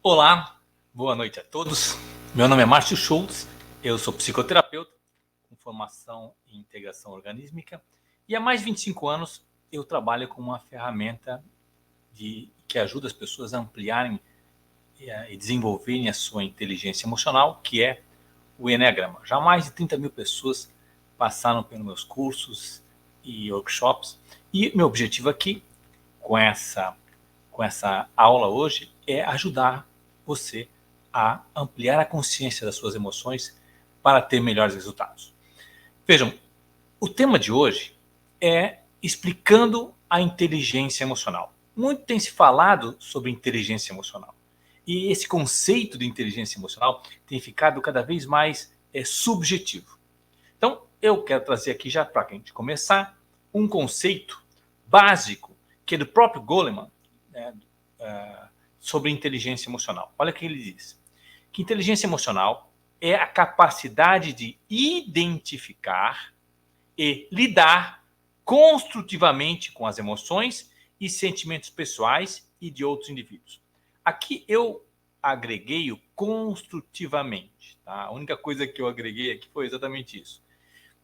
Olá, boa noite a todos. Meu nome é Márcio Schultz, eu sou psicoterapeuta com formação em integração organísmica e há mais de 25 anos eu trabalho com uma ferramenta que ajuda as pessoas a ampliarem e desenvolverem a sua inteligência emocional, que é o Eneagrama. Já mais de 30 mil pessoas passaram pelos meus cursos e workshops e meu objetivo aqui com essa aula hoje é ajudar você a ampliar a consciência das suas emoções para ter melhores resultados. Vejam, o tema de hoje é explicando a inteligência emocional. Muito tem se falado sobre inteligência emocional. E esse conceito de inteligência emocional tem ficado cada vez mais subjetivo. Então, eu quero trazer aqui, já para a gente começar, um conceito básico que é do próprio Goleman, né, sobre inteligência emocional. Olha o que ele diz. Que inteligência emocional é a capacidade de identificar e lidar construtivamente com as emoções e sentimentos pessoais e de outros indivíduos. Aqui eu agreguei o construtivamente. Tá? A única coisa que eu agreguei aqui foi exatamente isso.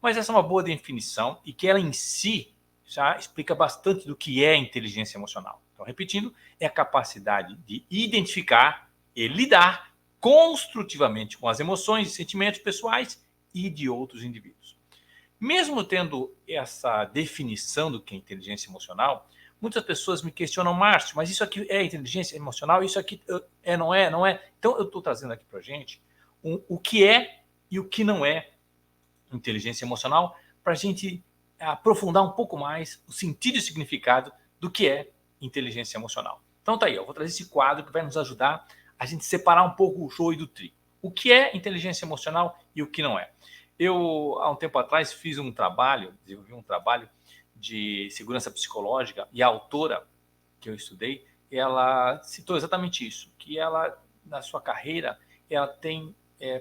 Mas essa é uma boa definição e que ela em si já explica bastante do que é inteligência emocional. Então, repetindo, é a capacidade de identificar e lidar construtivamente com as emoções e sentimentos pessoais e de outros indivíduos. Mesmo tendo essa definição do que é inteligência emocional, muitas pessoas me questionam, Márcio, mas isso aqui é inteligência emocional? Isso aqui não é, não é? Então, eu estou trazendo aqui para a gente o que é e o que não é inteligência emocional, para a gente aprofundar um pouco mais o sentido e significado do que é inteligência emocional. Então tá aí, eu vou trazer esse quadro que vai nos ajudar a gente separar um pouco o joio do trigo. O que é inteligência emocional e o que não é. Eu, há um tempo atrás, desenvolvi um trabalho de segurança psicológica e a autora que eu estudei, ela citou exatamente isso, que ela, na sua carreira, ela tem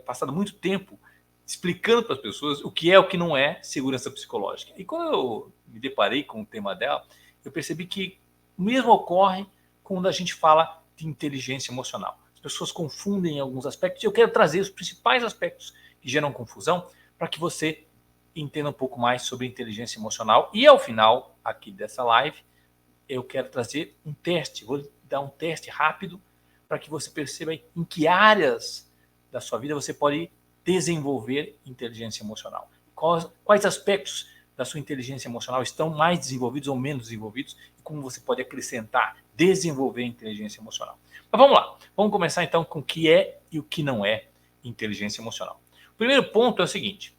passado muito tempo explicando para as pessoas o que é o que não é segurança psicológica. E quando eu me deparei com o tema dela, eu percebi que o mesmo ocorre quando a gente fala de inteligência emocional. As pessoas confundem alguns aspectos e eu quero trazer os principais aspectos que geram confusão para que você entenda um pouco mais sobre inteligência emocional. E ao final aqui dessa live, eu quero trazer um teste. Vou dar um teste rápido para que você perceba em que áreas da sua vida você pode desenvolver inteligência emocional. Quais aspectos da sua inteligência emocional estão mais desenvolvidos ou menos desenvolvidos e como você pode acrescentar, desenvolver inteligência emocional. Mas vamos lá, vamos começar então com o que é e o que não é inteligência emocional. O primeiro ponto é o seguinte: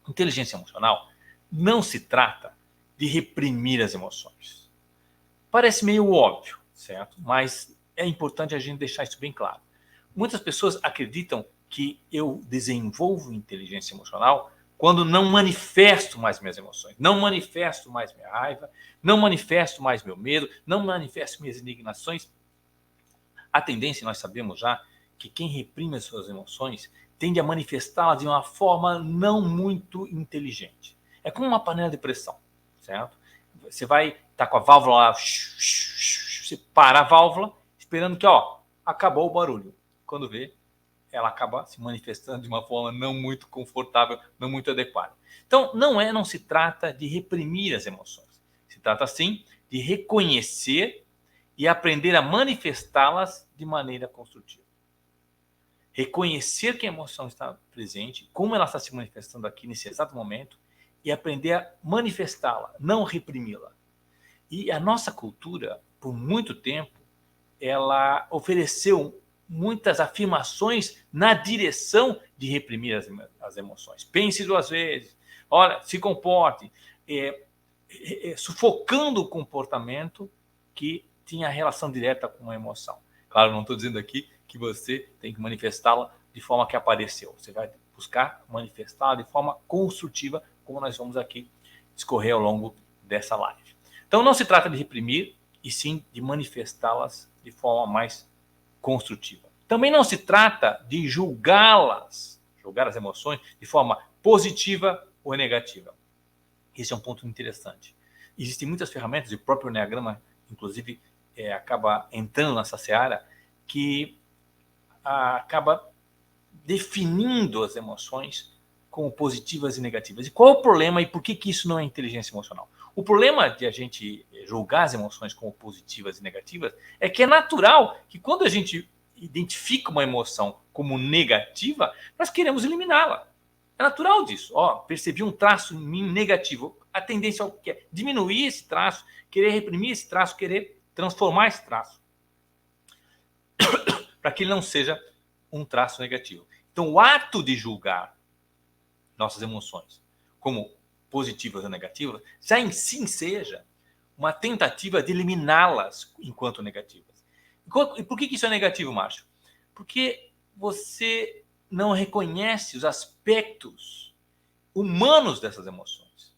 inteligência emocional não se trata de reprimir as emoções. Parece meio óbvio, certo? Mas é importante a gente deixar isso bem claro. Muitas pessoas acreditam que eu desenvolvo inteligência emocional quando não manifesto mais minhas emoções, não manifesto mais minha raiva, não manifesto mais meu medo, não manifesto minhas indignações. A tendência, nós sabemos já, que quem reprime as suas emoções tende a manifestá-las de uma forma não muito inteligente. É como uma panela de pressão, certo? Você vai estar com a válvula lá, você para a válvula, esperando que, acabou o barulho. Quando vê, ela acaba se manifestando de uma forma não muito confortável, não muito adequada. Então, não se trata de reprimir as emoções. Se trata, sim, de reconhecer e aprender a manifestá-las de maneira construtiva. Reconhecer que a emoção está presente, como ela está se manifestando aqui nesse exato momento, e aprender a manifestá-la, não reprimi-la. E a nossa cultura, por muito tempo, ela ofereceu muitas afirmações na direção de reprimir as emoções. Pense duas vezes, olha, se comporte, sufocando o comportamento que tinha relação direta com a emoção. Claro, não estou dizendo aqui que você tem que manifestá-la de forma que apareceu. Você vai buscar manifestá-la de forma construtiva, como nós vamos aqui discorrer ao longo dessa live. Então, não se trata de reprimir, e sim de manifestá-las de forma mais construtiva. Também não se trata de julgá-las, julgar as emoções de forma positiva ou negativa. Esse é um ponto interessante. Existem muitas ferramentas, e o próprio Enneagrama, inclusive, acaba entrando nessa seara, que acaba definindo as emoções como positivas e negativas. E qual é o problema e por que isso não é inteligência emocional? O problema de a gente julgar as emoções como positivas e negativas é que é natural que quando a gente identifica uma emoção como negativa, nós queremos eliminá-la. É natural disso. Percebi um traço em mim negativo. A tendência é diminuir esse traço, querer reprimir esse traço, querer transformar esse traço para que ele não seja um traço negativo. Então, o ato de julgar nossas emoções como positivas ou negativas, já em si seja uma tentativa de eliminá-las enquanto negativas. E por que isso é negativo, Márcio? Porque você não reconhece os aspectos humanos dessas emoções.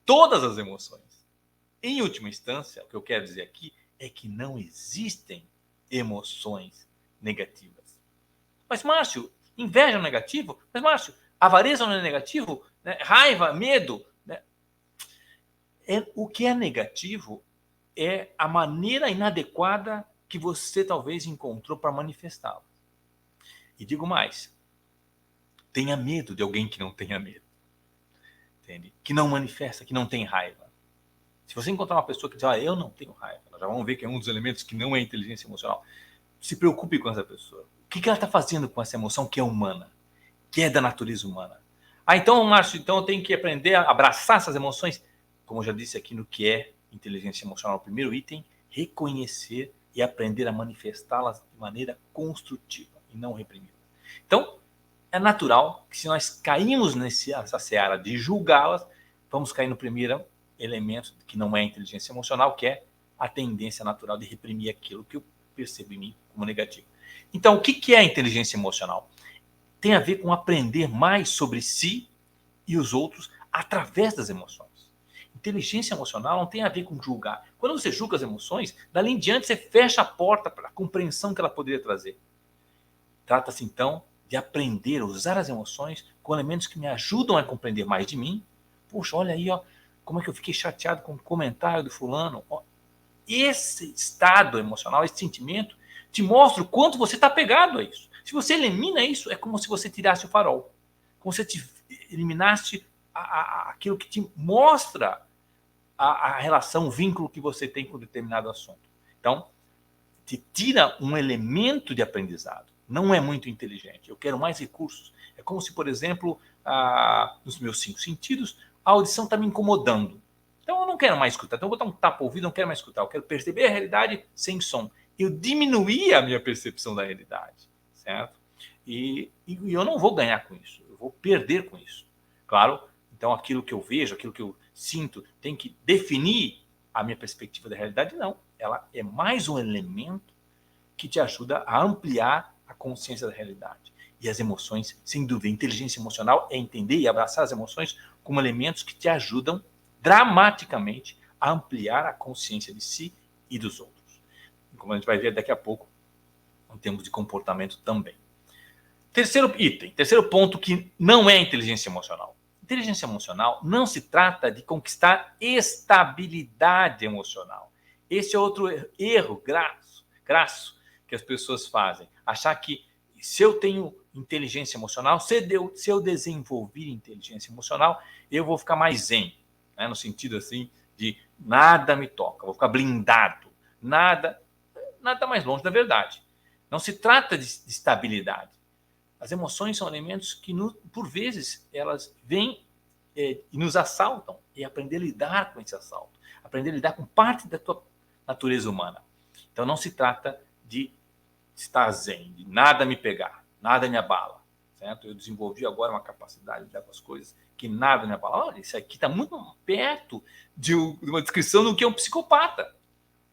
Todas as emoções. Em última instância, o que eu quero dizer aqui é que não existem emoções negativas. Mas, Márcio, inveja é negativo? Mas, Márcio, avareza não é negativo? Né? Raiva, medo? Né? O que é negativo é a maneira inadequada que você talvez encontrou para manifestá-lo. E digo mais, tenha medo de alguém que não tenha medo. Entende? Que não manifesta, que não tem raiva. Se você encontrar uma pessoa que diz, eu não tenho raiva, nós já vamos ver que é um dos elementos que não é inteligência emocional. Se preocupe com essa pessoa. O que ela está fazendo com essa emoção que é humana, que é da natureza humana? Então, Márcio, eu tenho que aprender a abraçar essas emoções, como eu já disse aqui no que é inteligência emocional, o primeiro item, reconhecer e aprender a manifestá-las de maneira construtiva e não reprimida. Então, é natural que se nós caímos nessa seara de julgá-las, vamos cair no primeiro elemento que não é inteligência emocional, que é a tendência natural de reprimir aquilo que eu percebo em mim como negativo. Então, o que é inteligência emocional? Tem a ver com aprender mais sobre si e os outros através das emoções. Inteligência emocional não tem a ver com julgar. Quando você julga as emoções, dali em diante você fecha a porta para a compreensão que ela poderia trazer. Trata-se então de aprender a usar as emoções com elementos que me ajudam a compreender mais de mim. Puxa, olha aí, como é que eu fiquei chateado com o comentário do fulano. Esse estado emocional, esse sentimento, te mostra o quanto você está apegado a isso. Se você elimina isso, é como se você tirasse o farol. Como se você eliminasse aquilo que te mostra a relação, o vínculo que você tem com determinado assunto. Então, te tira um elemento de aprendizado. Não é muito inteligente. Eu quero mais recursos. É como se, por exemplo, nos meus 5 sentidos, a audição está me incomodando. Então, eu não quero mais escutar. Então, eu vou botar um tapa-ouvido, não quero mais escutar. Eu quero perceber a realidade sem som. Eu diminuí a minha percepção da realidade, certo? E eu não vou ganhar com isso. Eu vou perder com isso. Claro, então aquilo que eu vejo, aquilo que eu sinto, tem que definir a minha perspectiva da realidade? Não. Ela é mais um elemento que te ajuda a ampliar a consciência da realidade. E as emoções, sem dúvida, a inteligência emocional é entender e abraçar as emoções como elementos que te ajudam dramaticamente a ampliar a consciência de si e dos outros. Como a gente vai ver daqui a pouco, em termos de comportamento também. Terceiro item, terceiro ponto que não é inteligência emocional. Inteligência emocional não se trata de conquistar estabilidade emocional. Esse é outro erro grasso que as pessoas fazem. Achar que se eu tenho inteligência emocional, se eu desenvolver inteligência emocional, eu vou ficar mais zen. Né? No sentido assim de nada me toca, vou ficar blindado. Nada mais longe da verdade. Não se trata de estabilidade. As emoções são elementos que, por vezes, elas vêm e nos assaltam. E aprender a lidar com esse assalto. Aprender a lidar com parte da tua natureza humana. Então, não se trata de estar zen, de nada me pegar, nada me abala. Certo? Eu desenvolvi agora uma capacidade de lidar com as coisas que nada me abala. Olha, isso aqui está muito perto de uma descrição do que é um psicopata.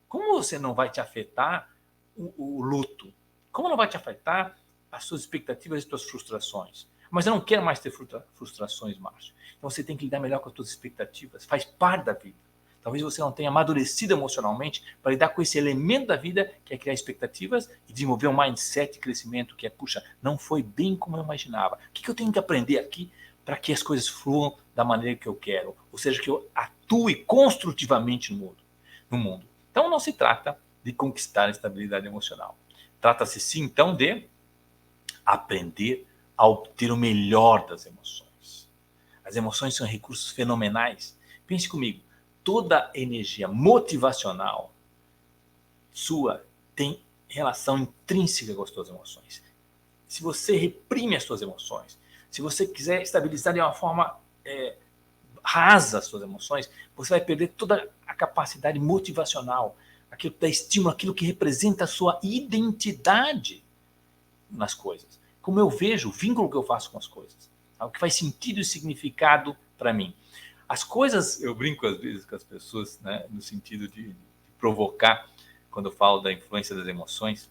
Como você não vai te afetar o luto? Como não vai te afetar as suas expectativas e as suas frustrações? Mas eu não quero mais ter frustrações, Márcio. Então você tem que lidar melhor com as suas expectativas. Faz parte da vida. Talvez você não tenha amadurecido emocionalmente para lidar com esse elemento da vida, que é criar expectativas e desenvolver um mindset de crescimento que é, puxa, não foi bem como eu imaginava. O que eu tenho que aprender aqui para que as coisas fluam da maneira que eu quero? Ou seja, que eu atue construtivamente no mundo. Então não se trata de conquistar a estabilidade emocional. Trata-se sim, então, de Aprender a obter o melhor das emoções. As emoções são recursos fenomenais. Pense comigo, toda energia motivacional sua tem relação intrínseca com as suas emoções. Se você reprime as suas emoções, se você quiser estabilizar de uma forma rasa as suas emoções, você vai perder toda a capacidade motivacional, aquilo que dá estímulo, aquilo que representa a sua identidade nas coisas. Como eu vejo o vínculo que eu faço com as coisas, o que faz sentido e significado para mim. As coisas, eu brinco às vezes com as pessoas, né, no sentido de provocar, quando eu falo da influência das emoções,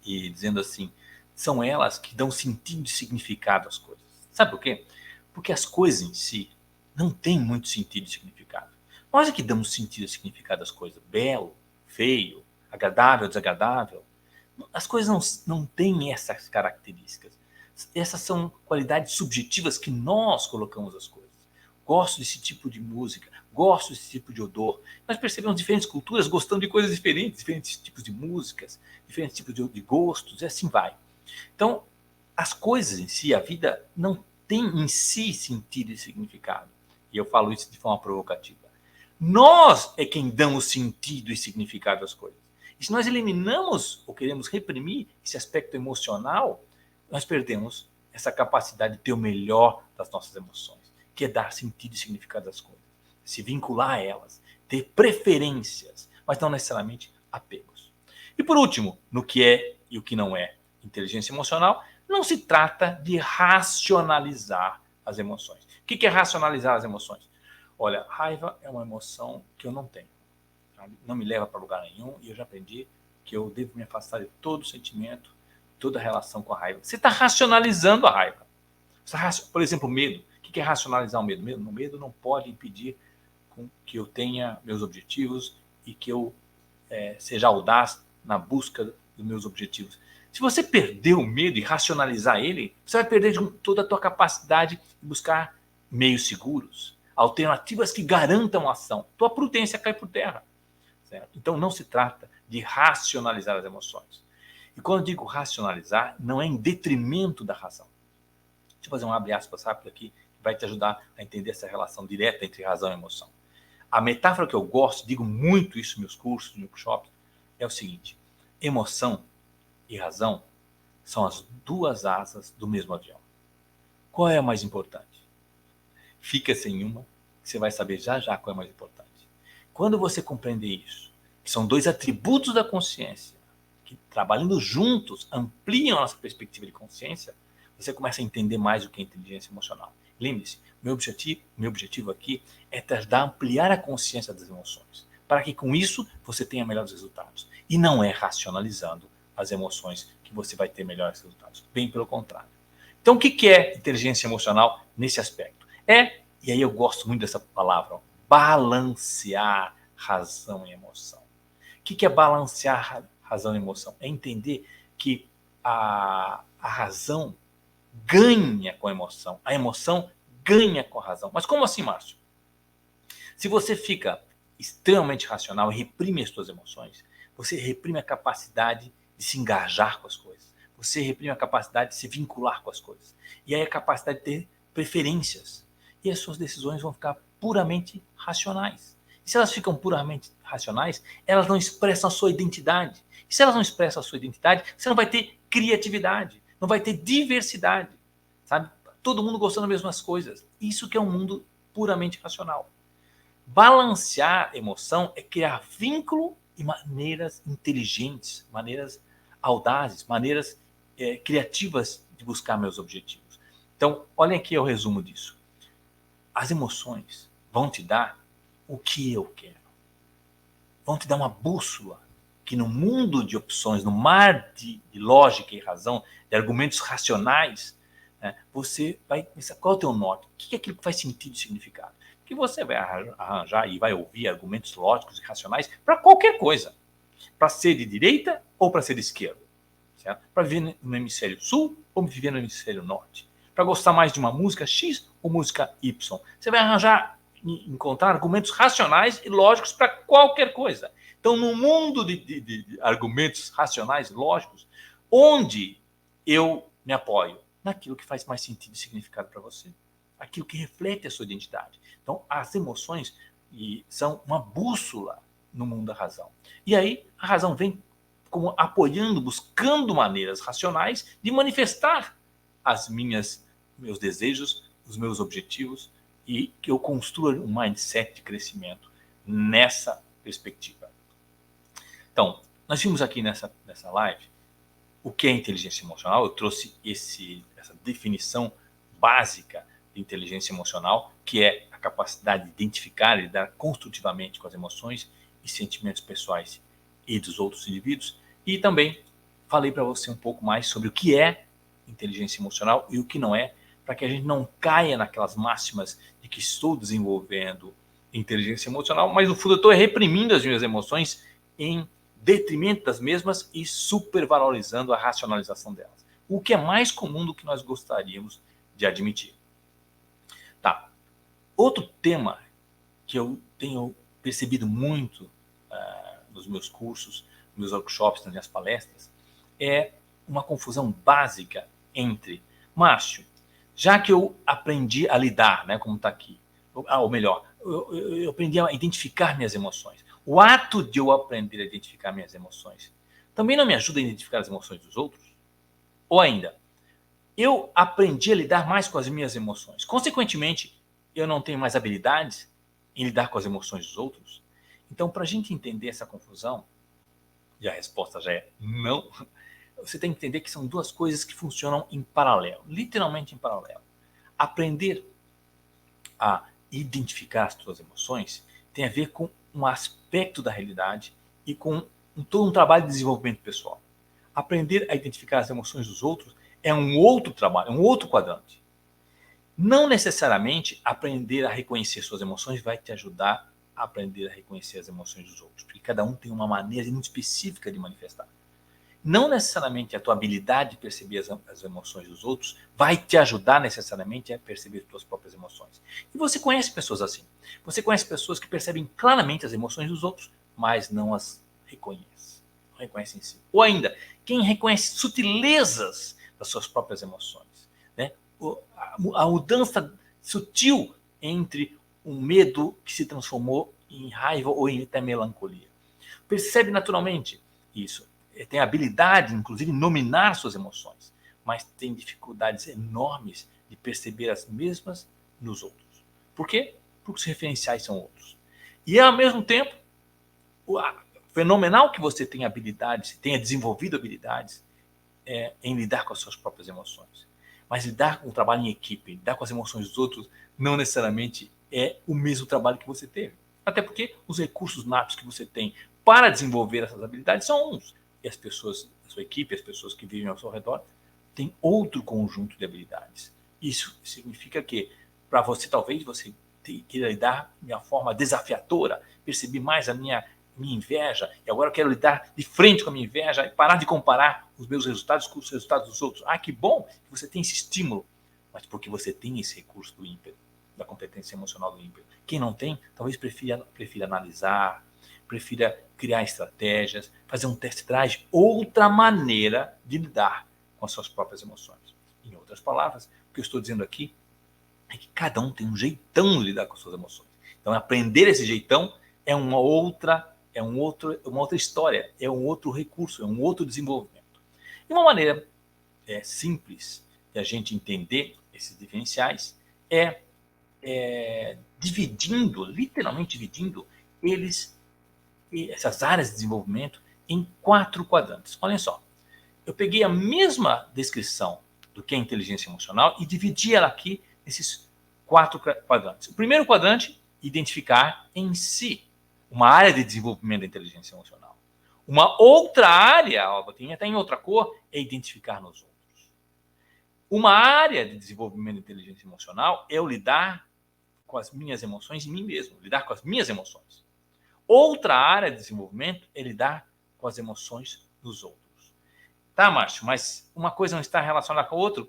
e dizendo assim, são elas que dão sentido e significado às coisas. Sabe por quê? Porque as coisas em si não têm muito sentido e significado. Nós é que damos sentido e significado às coisas. Belo, feio, agradável, desagradável. As coisas não têm essas características. Essas são qualidades subjetivas que nós colocamos às coisas. Gosto desse tipo de música, gosto desse tipo de odor. Nós percebemos diferentes culturas gostando de coisas diferentes, diferentes tipos de músicas, diferentes tipos de gostos, e assim vai. Então, as coisas em si, a vida, não tem em si sentido e significado. E eu falo isso de forma provocativa. Nós é quem damos sentido e significado às coisas. E se nós eliminamos ou queremos reprimir esse aspecto emocional, nós perdemos essa capacidade de ter o melhor das nossas emoções, que é dar sentido e significado às coisas, se vincular a elas, ter preferências, mas não necessariamente apegos. E por último, no que é e o que não é inteligência emocional, não se trata de racionalizar as emoções. O que é racionalizar as emoções? Olha, raiva é uma emoção que eu não tenho. Não me leva para lugar nenhum e eu já aprendi que eu devo me afastar de todo sentimento, toda relação com a raiva. Você está racionalizando a raiva. Por exemplo, medo. O que é racionalizar o medo? O medo não pode impedir que eu tenha meus objetivos e que eu seja audaz na busca dos meus objetivos. Se você perder o medo e racionalizar ele, você vai perder toda a tua capacidade de buscar meios seguros, alternativas que garantam a ação. Tua prudência cai por terra. Certo? Então não se trata de racionalizar as emoções. E quando eu digo racionalizar, não é em detrimento da razão. Deixa eu fazer um abre aspas rápido aqui, que vai te ajudar a entender essa relação direta entre razão e emoção. A metáfora que eu gosto, digo muito isso nos meus cursos, nos workshops, é o seguinte: emoção e razão são as duas asas do mesmo avião. Qual é a mais importante? Fica sem uma, que você vai saber já já qual é a mais importante. Quando você compreender isso, que são dois atributos da consciência, que trabalhando juntos ampliam a nossa perspectiva de consciência, você começa a entender mais o que é inteligência emocional. Lembre-se, meu objetivo aqui é tentar ampliar a consciência das emoções, para que com isso você tenha melhores resultados. E não é racionalizando as emoções que você vai ter melhores resultados. Bem pelo contrário. Então, o que é inteligência emocional nesse aspecto? E aí eu gosto muito dessa palavra, balancear razão e emoção. O que é balancear razão e emoção? É entender que a razão ganha com a emoção ganha com a razão. Mas como assim, Márcio? Se você fica extremamente racional e reprime as suas emoções, você reprime a capacidade de se engajar com as coisas. Você reprime a capacidade de se vincular com as coisas. E aí a capacidade de ter preferências. E as suas decisões vão ficar puramente racionais. E se elas ficam puramente racionais, elas não expressam a sua identidade. E se elas não expressam a sua identidade, você não vai ter criatividade, não vai ter diversidade. Sabe? Todo mundo gostando das mesmas coisas. Isso que é um mundo puramente racional. Balancear emoção é criar vínculo e maneiras inteligentes, maneiras audazes, maneiras criativas de buscar meus objetivos. Então, olhem aqui o resumo disso. As emoções vão te dar o que eu quero. Vão te dar uma bússola que no mundo de opções, no mar de lógica e razão, de argumentos racionais, você vai pensar qual é o teu norte, o que é aquilo que faz sentido e significado. Que você vai arranjar e vai ouvir argumentos lógicos e racionais para qualquer coisa. Para ser de direita ou para ser de esquerda. Para viver no hemisfério sul ou viver no hemisfério norte. Para gostar mais de uma música X ou música Y. Você vai encontrar argumentos racionais e lógicos para qualquer coisa. Então, no mundo de argumentos racionais e lógicos, onde eu me apoio? Naquilo que faz mais sentido e significado para você. Aquilo que reflete a sua identidade. Então, as emoções são uma bússola no mundo da razão. E aí, a razão vem como apoiando, buscando maneiras racionais de manifestar meus desejos, os meus objetivos, e que eu construa um mindset de crescimento nessa perspectiva. Então, nós vimos aqui nessa live o que é inteligência emocional. Eu trouxe essa definição básica de inteligência emocional, que é a capacidade de identificar e lidar construtivamente com as emoções e sentimentos pessoais e dos outros indivíduos. E também falei para você um pouco mais sobre o que é inteligência emocional e o que não é, para que a gente não caia naquelas máximas de que estou desenvolvendo inteligência emocional, mas no fundo eu estou reprimindo as minhas emoções em detrimento das mesmas e supervalorizando a racionalização delas. O que é mais comum do que nós gostaríamos de admitir. Tá. Outro tema que eu tenho percebido muito nos meus cursos, nos meus workshops, nas minhas palestras, é uma confusão básica entre, Márcio, já que eu aprendi a lidar, né, como está aqui, ou melhor, eu aprendi a identificar minhas emoções. O ato de eu aprender a identificar minhas emoções também não me ajuda a identificar as emoções dos outros? Ou ainda, eu aprendi a lidar mais com as minhas emoções. Consequentemente, eu não tenho mais habilidades em lidar com as emoções dos outros? Então, para a gente entender essa confusão, e a resposta já é não, você tem que entender que são duas coisas que funcionam em paralelo, literalmente em paralelo. Aprender a identificar as suas emoções tem a ver com um aspecto da realidade e com todo um trabalho de desenvolvimento pessoal. Aprender a identificar as emoções dos outros é um outro trabalho, um outro quadrante. Não necessariamente aprender a reconhecer suas emoções vai te ajudar a aprender a reconhecer as emoções dos outros, porque cada um tem uma maneira muito específica de manifestar. Não necessariamente a tua habilidade de perceber as emoções dos outros vai te ajudar necessariamente a perceber as tuas próprias emoções. E você conhece pessoas assim. Você conhece pessoas que percebem claramente as emoções dos outros, mas não as reconhece. Não reconhece em si. Ou ainda, quem reconhece sutilezas das suas próprias emoções. Né? A mudança sutil entre um medo que se transformou em raiva ou em até melancolia. Percebe naturalmente isso. Tem habilidade, inclusive, em nominar suas emoções, mas tem dificuldades enormes de perceber as mesmas nos outros. Por quê? Porque os referenciais são outros. E, ao mesmo tempo, fenomenal que você tenha habilidades, tenha desenvolvido habilidades em lidar com as suas próprias emoções. Mas lidar com o trabalho em equipe, lidar com as emoções dos outros, não necessariamente é o mesmo trabalho que você teve. Até porque os recursos natos que você tem para desenvolver essas habilidades são uns. E as pessoas da sua equipe, as pessoas que vivem ao seu redor, têm outro conjunto de habilidades. Isso significa que, para você, talvez você queira lidar de uma forma desafiadora, perceber mais a minha inveja, e agora eu quero lidar de frente com a minha inveja e parar de comparar os meus resultados com os resultados dos outros. Ah, que bom que você tem esse estímulo, mas porque você tem esse recurso do ímpeto, da competência emocional do ímpeto. Quem não tem, talvez prefira analisar, prefira criar estratégias, fazer um test drive, outra maneira de lidar com as suas próprias emoções. Em outras palavras, o que eu estou dizendo aqui é que cada um tem um jeitão de lidar com as suas emoções. Então, aprender esse jeitão é uma outra história, é um outro recurso, é um outro desenvolvimento. E uma maneira simples de a gente entender esses diferenciais é literalmente dividindo essas áreas de desenvolvimento em 4 quadrantes. Olhem só, eu peguei a mesma descrição do que é inteligência emocional e dividi ela aqui nesses 4 quadrantes. O primeiro quadrante, identificar em si uma área de desenvolvimento da inteligência emocional. Uma outra área, tem até em outra cor, é identificar nos outros. Uma área de desenvolvimento da inteligência emocional é o lidar com as minhas emoções em mim mesmo, lidar com as minhas emoções. Outra área de desenvolvimento é lidar com as emoções dos outros. Tá, Márcio, mas uma coisa não está relacionada com a outra?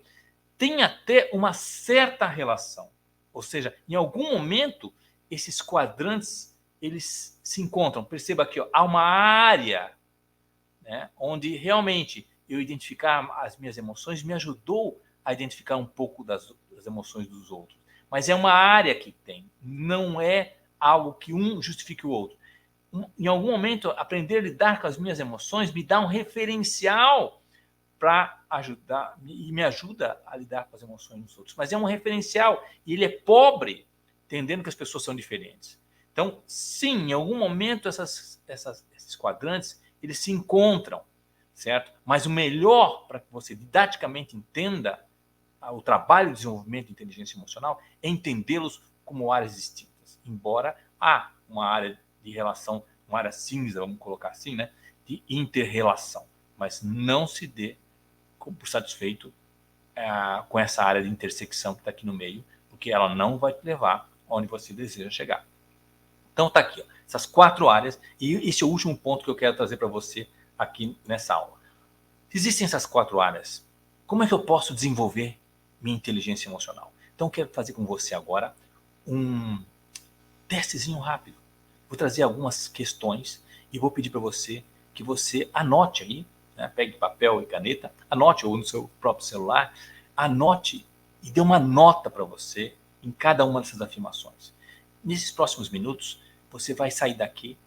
Tem até uma certa relação. Ou seja, em algum momento, esses quadrantes eles se encontram. Perceba aqui, há uma área, né, onde realmente eu identificar as minhas emoções me ajudou a identificar um pouco das emoções dos outros. Mas é uma área que tem, não é algo que um justifique o outro. Em algum momento, aprender a lidar com as minhas emoções me dá um referencial para ajudar, e me ajuda a lidar com as emoções dos outros. Mas é um referencial, e ele é pobre, entendendo que as pessoas são diferentes. Então, sim, em algum momento esses quadrantes, eles se encontram, certo? Mas o melhor para que você didaticamente entenda o trabalho de desenvolvimento de inteligência emocional é entendê-los como áreas distintas. Embora há uma área de relação, uma área cinza, vamos colocar assim, né, de inter-relação. Mas não se dê por satisfeito com essa área de intersecção que está aqui no meio, porque ela não vai te levar onde você deseja chegar. Então tá aqui, ó, essas 4 áreas, e esse é o último ponto que eu quero trazer para você aqui nessa aula. Existem essas 4 áreas. Como é que eu posso desenvolver minha inteligência emocional? Então eu quero fazer com você agora um testezinho rápido. Vou trazer algumas questões e vou pedir para você que você anote aí, né? Pegue papel e caneta, anote ou no seu próprio celular, anote e dê uma nota para você em cada uma dessas afirmações. Nesses próximos minutos, você vai sair daqui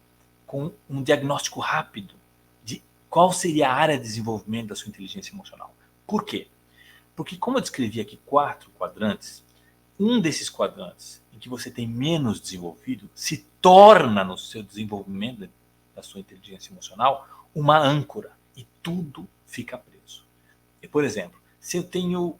com um diagnóstico rápido de qual seria a área de desenvolvimento da sua inteligência emocional. Por quê? Porque como eu descrevi aqui 4 quadrantes, um desses quadrantes em que você tem menos desenvolvido se torna no seu desenvolvimento da sua inteligência emocional uma âncora e tudo fica preso. E, por exemplo, se eu tenho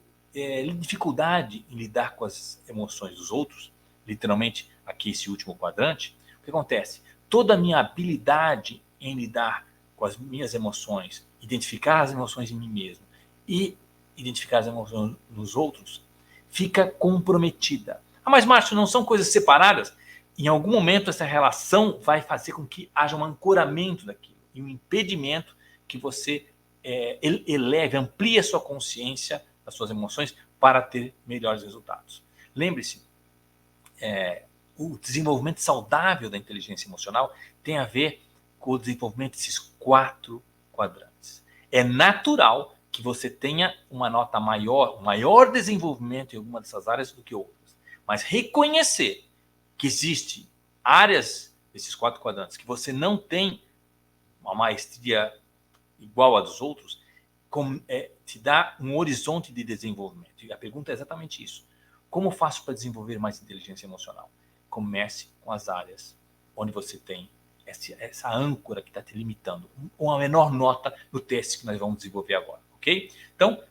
dificuldade em lidar com as emoções dos outros, literalmente aqui esse último quadrante, o que acontece? Toda a minha habilidade em lidar com as minhas emoções, identificar as emoções em mim mesmo e identificar as emoções nos outros, fica comprometida. Ah, mas Márcio, não são coisas separadas? Em algum momento essa relação vai fazer com que haja um ancoramento daquilo e um impedimento que você eleve, amplie a sua consciência das suas emoções para ter melhores resultados. Lembre-se, o desenvolvimento saudável da inteligência emocional tem a ver com o desenvolvimento desses 4 quadrantes. É natural que você tenha uma nota maior, um maior desenvolvimento em alguma dessas áreas do que outras. Mas reconhecer que existe áreas desses 4 quadrantes que você não tem uma maestria igual a dos outros, te dá um horizonte de desenvolvimento. E a pergunta é exatamente isso. Como faço para desenvolver mais inteligência emocional? Comece com as áreas onde você tem essa âncora que está te limitando. Uma menor nota no teste que nós vamos desenvolver agora, ok? Então,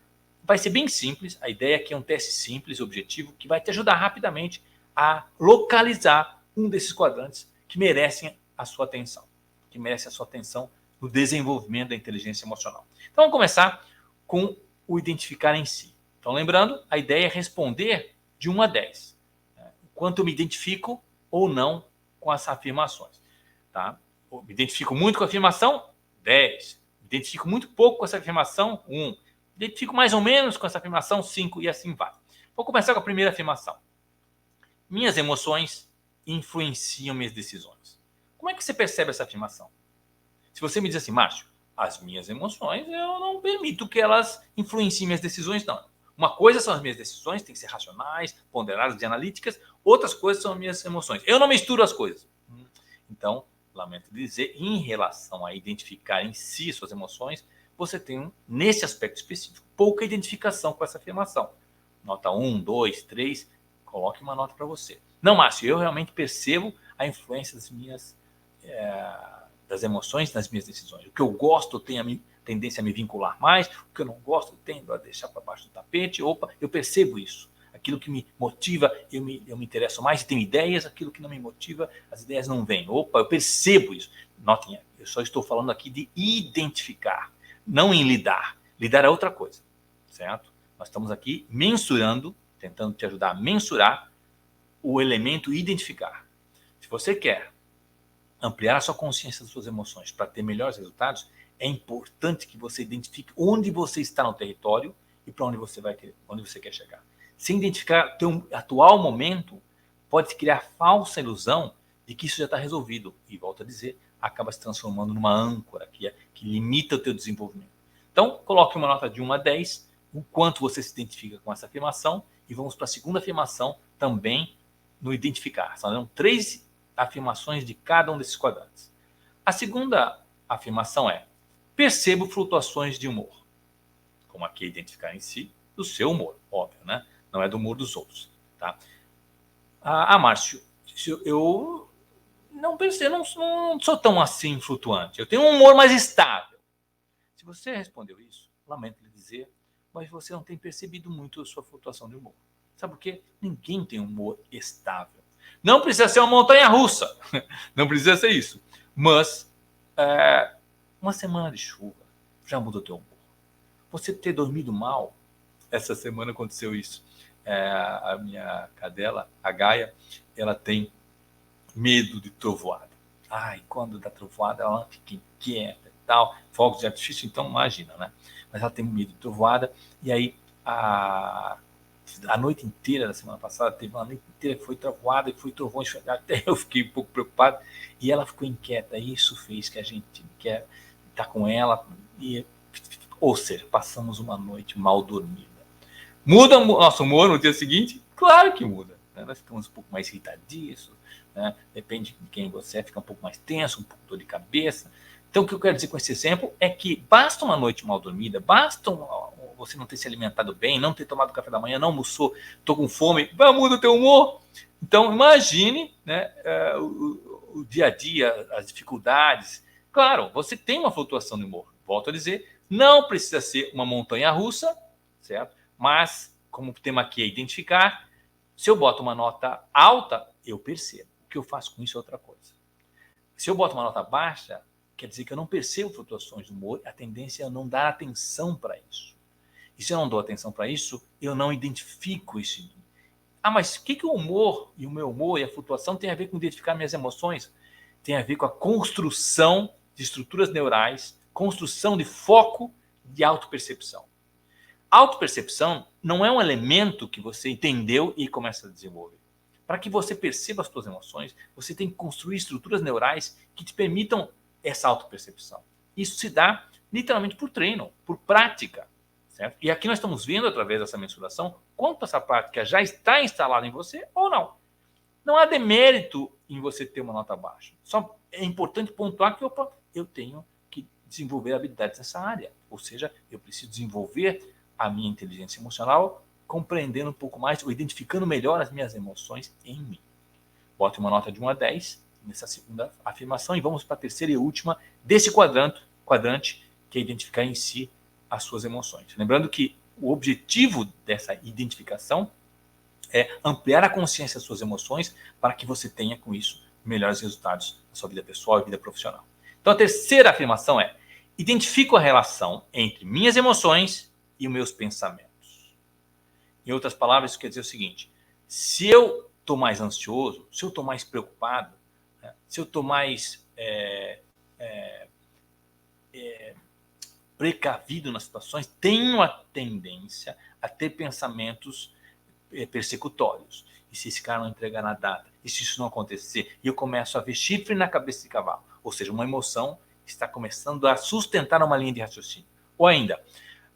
vai ser bem simples. A ideia aqui é um teste simples, objetivo, que vai te ajudar rapidamente a localizar um desses quadrantes que merecem a sua atenção. Que merece a sua atenção no desenvolvimento da inteligência emocional. Então, vamos começar com o identificar em si. Então, lembrando, a ideia é responder de 1 a 10. Quanto eu me identifico ou não com as afirmações. Tá? Me identifico muito com a afirmação? 10. Me identifico muito pouco com essa afirmação? 1. Me identifico mais ou menos com essa afirmação? 5. E assim vai. Vou começar com a primeira afirmação. Minhas emoções influenciam minhas decisões. Como é que você percebe essa afirmação? Se você me diz assim, Márcio, as minhas emoções, eu não permito que elas influenciem minhas decisões, não. Uma coisa são as minhas decisões, tem que ser racionais, ponderadas e analíticas. Outras coisas são as minhas emoções. Eu não misturo as coisas. Então, lamento dizer, em relação a identificar em si suas emoções, você tem, nesse aspecto específico, pouca identificação com essa afirmação. Nota 1, 2, 3, coloque uma nota para você. Não, Márcio, eu realmente percebo a influência das emoções nas minhas decisões. O que eu gosto, eu tenho a tendência a me vincular mais. O que eu não gosto, eu tendo a deixar para baixo do tapete. Opa, eu percebo isso. Aquilo que me motiva, eu me interesso mais e tenho ideias. Aquilo que não me motiva, as ideias não vêm. Opa, eu percebo isso. Notem, eu só estou falando aqui de identificar, não em lidar. Lidar é outra coisa, certo? Nós estamos aqui mensurando, tentando te ajudar a mensurar o elemento identificar. Se você quer ampliar a sua consciência das suas emoções para ter melhores resultados, é importante que você identifique onde você está no território e para onde você quer chegar. Sem identificar teu atual momento, pode se criar falsa ilusão de que isso já está resolvido. E volto a dizer, acaba se transformando numa âncora que limita o teu desenvolvimento. Então, coloque uma nota de 1 a 10, o quanto você se identifica com essa afirmação, e vamos para a segunda afirmação também no identificar. São 3 afirmações de cada um desses quadrantes. A segunda afirmação é: percebo flutuações de humor. Como aqui é identificar em si, do seu humor, óbvio, né? Não é do humor dos outros, tá? Márcio, eu não pensei, não sou tão assim flutuante. Eu tenho um humor mais estável. Se você respondeu isso, lamento lhe dizer, mas você não tem percebido muito a sua flutuação de humor. Sabe por quê? Ninguém tem humor estável. Não precisa ser uma montanha-russa. Não precisa ser isso. Mas uma semana de chuva já muda o teu humor. Você ter dormido mal, essa semana aconteceu isso. A minha cadela, a Gaia, ela tem medo de trovoada. E quando dá trovoada, ela fica inquieta e tal. Fogos de artifício, então imagina, né? Mas ela tem medo de trovoada. E aí, a noite inteira da semana passada, teve uma noite inteira que foi trovoada e foi trovões. Até eu fiquei um pouco preocupado. E ela ficou inquieta. E isso fez que a gente quer estar com ela. Ou seja, passamos uma noite mal dormida. Muda o nosso humor no dia seguinte? Claro que muda. Né? Nós ficamos um pouco mais irritadiços, né? Depende de quem você é, fica um pouco mais tenso, um pouco de dor de cabeça. Então, o que eu quero dizer com esse exemplo é que basta uma noite mal dormida, basta você não ter se alimentado bem, não ter tomado café da manhã, não almoçou, estou com fome, muda o teu humor. Então, imagine, né, o dia a dia, as dificuldades. Claro, você tem uma flutuação de humor. Volto a dizer, não precisa ser uma montanha-russa, certo? Mas, como o tema aqui é identificar, se eu boto uma nota alta, eu percebo. O que eu faço com isso é outra coisa. Se eu boto uma nota baixa, quer dizer que eu não percebo flutuações do humor, a tendência é eu não dar atenção para isso. E se eu não dou atenção para isso, eu não identifico isso. Mas o que o humor e o meu humor e a flutuação tem a ver com identificar minhas emoções? Tem a ver com a construção de estruturas neurais, construção de foco de autopercepção. Autopercepção não é um elemento que você entendeu e começa a desenvolver. Para que você perceba as suas emoções, você tem que construir estruturas neurais que te permitam essa autopercepção. Isso se dá literalmente por treino, por prática. Certo? E aqui nós estamos vendo, através dessa mensuração, quanto essa prática já está instalada em você ou não. Não há demérito em você ter uma nota baixa. Só é importante pontuar que eu tenho que desenvolver habilidades nessa área. Ou seja, eu preciso desenvolver a minha inteligência emocional, compreendendo um pouco mais, ou identificando melhor as minhas emoções em mim. Bote uma nota de 1 a 10 nessa segunda afirmação e vamos para a terceira e última desse quadrante, que é identificar em si as suas emoções. Lembrando que o objetivo dessa identificação é ampliar a consciência das suas emoções para que você tenha, com isso, melhores resultados na sua vida pessoal e vida profissional. Então, a terceira afirmação é: identifico a relação entre minhas emoções e os meus pensamentos. Em outras palavras, isso quer dizer o seguinte: se eu estou mais ansioso, se eu estou mais preocupado, né, se eu estou mais precavido nas situações, tenho a tendência a ter pensamentos persecutórios. E se esse cara não entregar na data? E se isso não acontecer? E eu começo a ver chifre na cabeça de cavalo. Ou seja, uma emoção está começando a sustentar uma linha de raciocínio. Ou ainda,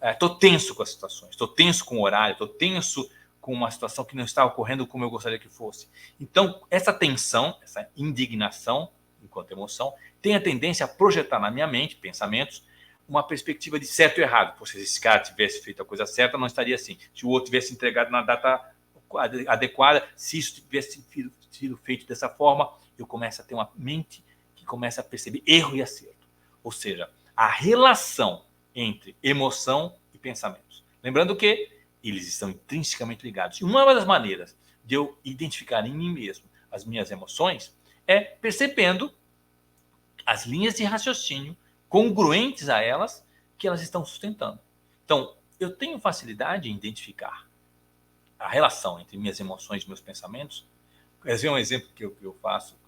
estou tenso com as situações, estou tenso com o horário, estou tenso com uma situação que não está ocorrendo como eu gostaria que fosse. Então, essa tensão, essa indignação, enquanto emoção, tem a tendência a projetar na minha mente pensamentos, uma perspectiva de certo e errado. Pô, se esse cara tivesse feito a coisa certa, não estaria assim. Se o outro tivesse entregado na data adequada, se isso tivesse sido feito dessa forma, eu começo a ter uma mente que começa a perceber erro e acerto. Ou seja, a relação entre emoção e pensamentos. Lembrando que eles estão intrinsecamente ligados. E uma das maneiras de eu identificar em mim mesmo as minhas emoções é percebendo as linhas de raciocínio congruentes a elas que elas estão sustentando. Então, eu tenho facilidade em identificar a relação entre minhas emoções e meus pensamentos. Quer dizer, um exemplo que eu faço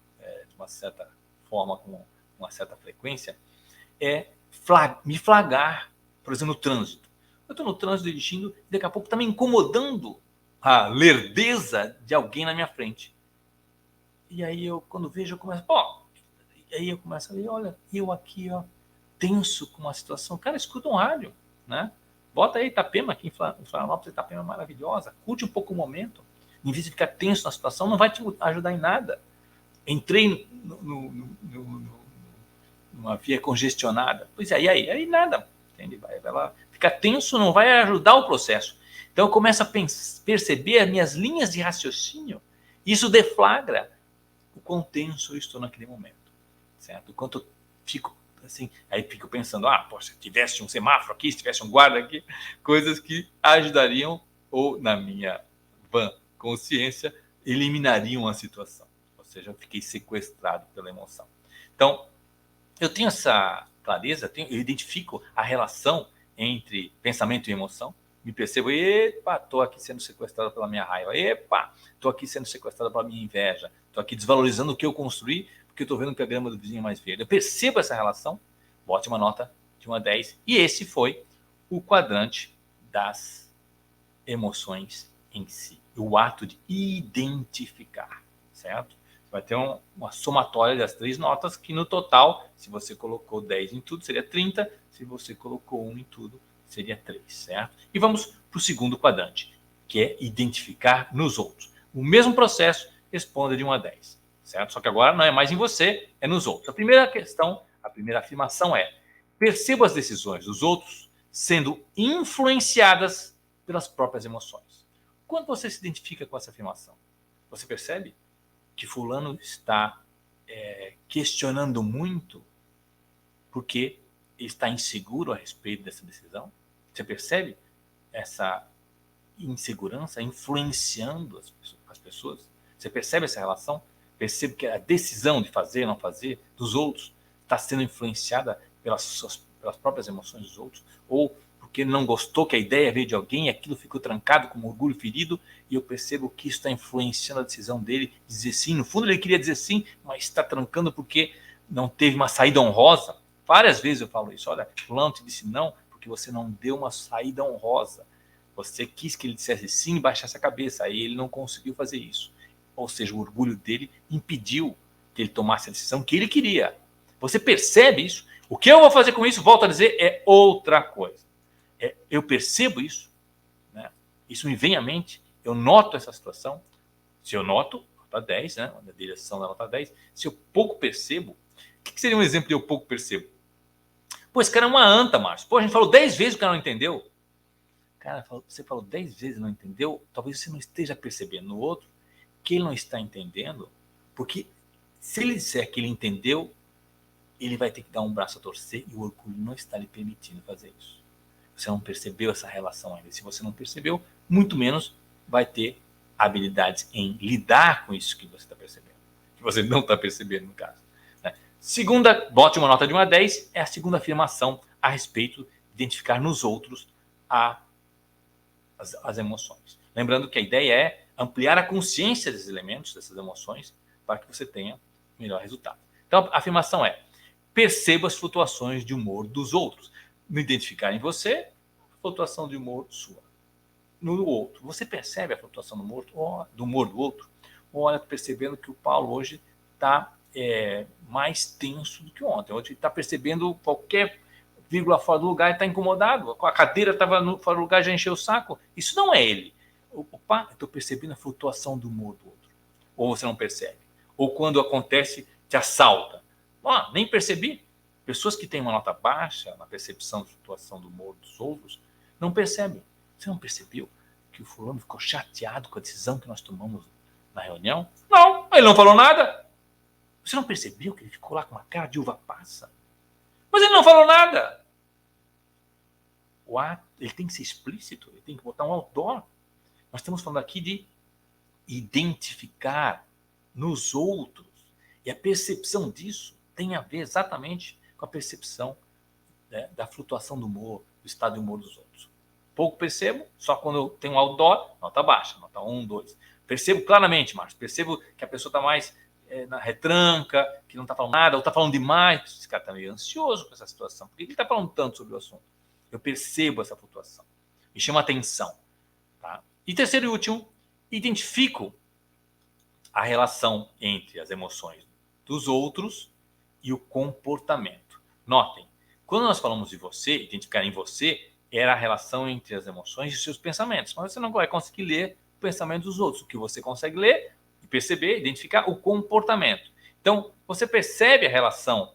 de uma certa forma, com uma certa frequência, é me flagrar, por exemplo, no trânsito. Eu estou no trânsito dirigindo e daqui a pouco está me incomodando a lerdeza de alguém na minha frente. E aí, quando vejo, eu começo... E aí eu começo a ver, olha, eu aqui, tenso com uma situação. Cara, escuta um rádio. né? Bota aí Itapema, aqui em Florianópolis, Itapema é maravilhosa. Curte um pouco o momento. Em vez de ficar tenso na situação, não vai te ajudar em nada. Entrei numa via congestionada. Pois é, e aí nada. Entende? Vai lá. Ficar tenso não vai ajudar o processo. Então eu começo a perceber as minhas linhas de raciocínio. Isso deflagra o quão tenso eu estou naquele momento. Certo? O quanto eu fico assim, aí fico pensando, poxa, se tivesse um semáforo aqui, se tivesse um guarda aqui, coisas que ajudariam, ou na minha vã consciência, eliminariam a situação. Ou seja, eu fiquei sequestrado pela emoção. Então, eu tenho essa clareza, eu identifico a relação entre pensamento e emoção, me percebo, epa, estou aqui sendo sequestrado pela minha raiva, epa, estou aqui sendo sequestrado pela minha inveja, estou aqui desvalorizando o que eu construí, porque eu estou vendo que a grama do vizinho é mais verde. Eu percebo essa relação, bote uma nota de 1 a 10, e esse foi o quadrante das emoções em si, o ato de identificar, certo? Vai ter uma somatória das 3 notas, que no total, se você colocou 10 em tudo, seria 30, se você colocou 1 em tudo, seria 3, certo? E vamos para o segundo quadrante, que é identificar nos outros. O mesmo processo, responda de 1 a 10, certo? Só que agora não é mais em você, é nos outros. A primeira questão, a primeira afirmação é: perceba as decisões dos outros sendo influenciadas pelas próprias emoções. Quando você se identifica com essa afirmação, você percebe que fulano está questionando muito porque está inseguro a respeito dessa decisão? Você percebe essa insegurança influenciando as pessoas? Você percebe essa relação? Percebe que a decisão de fazer ou não fazer dos outros está sendo influenciada pelas próprias emoções dos outros? Ou porque ele não gostou que a ideia veio de alguém e aquilo ficou trancado com um orgulho ferido, e eu percebo que isso está influenciando a decisão dele de dizer sim. No fundo ele queria dizer sim, mas está trancando porque não teve uma saída honrosa. Várias vezes eu falo isso. Olha, fulano te disse não porque você não deu uma saída honrosa. Você quis que ele dissesse sim e baixasse a cabeça, aí ele não conseguiu fazer isso. Ou seja, o orgulho dele impediu que ele tomasse a decisão que ele queria. Você percebe isso? O que eu vou fazer com isso, volto a dizer, é outra coisa. Eu percebo isso, né? Isso me vem à mente, eu noto essa situação. Se eu noto, nota 10, né? A direção da nota 10. Se eu pouco percebo, o que seria um exemplo de eu pouco percebo? Pô, esse cara é uma anta, Márcio. Pô, a gente falou 10 vezes, o cara não entendeu. Cara, você falou 10 vezes e não entendeu, talvez você não esteja percebendo no outro que ele não está entendendo, porque se ele disser que ele entendeu, ele vai ter que dar um braço a torcer e o orgulho não está lhe permitindo fazer isso. Você não percebeu essa relação ainda. Se você não percebeu, muito menos vai ter habilidades em lidar com isso que você está percebendo, que você não está percebendo no caso. Né? Segunda, bote uma nota de 1 a 10, é a segunda afirmação a respeito de identificar nos outros as emoções. Lembrando que a ideia é ampliar a consciência desses elementos, dessas emoções, para que você tenha melhor resultado. Então, a afirmação é: perceba as flutuações de humor dos outros. No identificar em você, a flutuação de humor sua. No outro, você percebe a flutuação do humor do outro? Olha, percebendo que o Paulo hoje está mais tenso do que ontem. Hoje ele está percebendo qualquer vírgula fora do lugar e está incomodado. A cadeira estava fora do lugar, já encheu o saco. Isso não é ele. Opa, estou percebendo a flutuação do humor do outro. Ou você não percebe. Ou quando acontece, te assalta. Nem percebi. Pessoas que têm uma nota baixa na percepção da flutuação do humor dos outros não percebem. Você não percebeu que o fulano ficou chateado com a decisão que nós tomamos na reunião? Não, ele não falou nada. Você não percebeu que ele ficou lá com uma cara de uva passa? Mas ele não falou nada. O ato, ele tem que ser explícito, ele tem que botar um outdoor. Nós estamos falando aqui de identificar nos outros. E a percepção disso tem a ver exatamente com a percepção, né, da flutuação do humor, do estado de humor dos outros. Pouco percebo, só quando eu tenho um outdoor, nota baixa, nota 1, 2. Percebo claramente, Marcos, percebo que a pessoa está mais na retranca, que não está falando nada, ou está falando demais. Esse cara está meio ansioso com essa situação. Por que ele está falando tanto sobre o assunto? Eu percebo essa flutuação. Me chama a atenção. Tá? E terceiro e último, identifico a relação entre as emoções dos outros e o comportamento. Notem, quando nós falamos de você, identificar em você, era a relação entre as emoções e os seus pensamentos. Mas você não vai conseguir ler o pensamento dos outros. O que você consegue ler e perceber, identificar o comportamento. Então, você percebe a relação,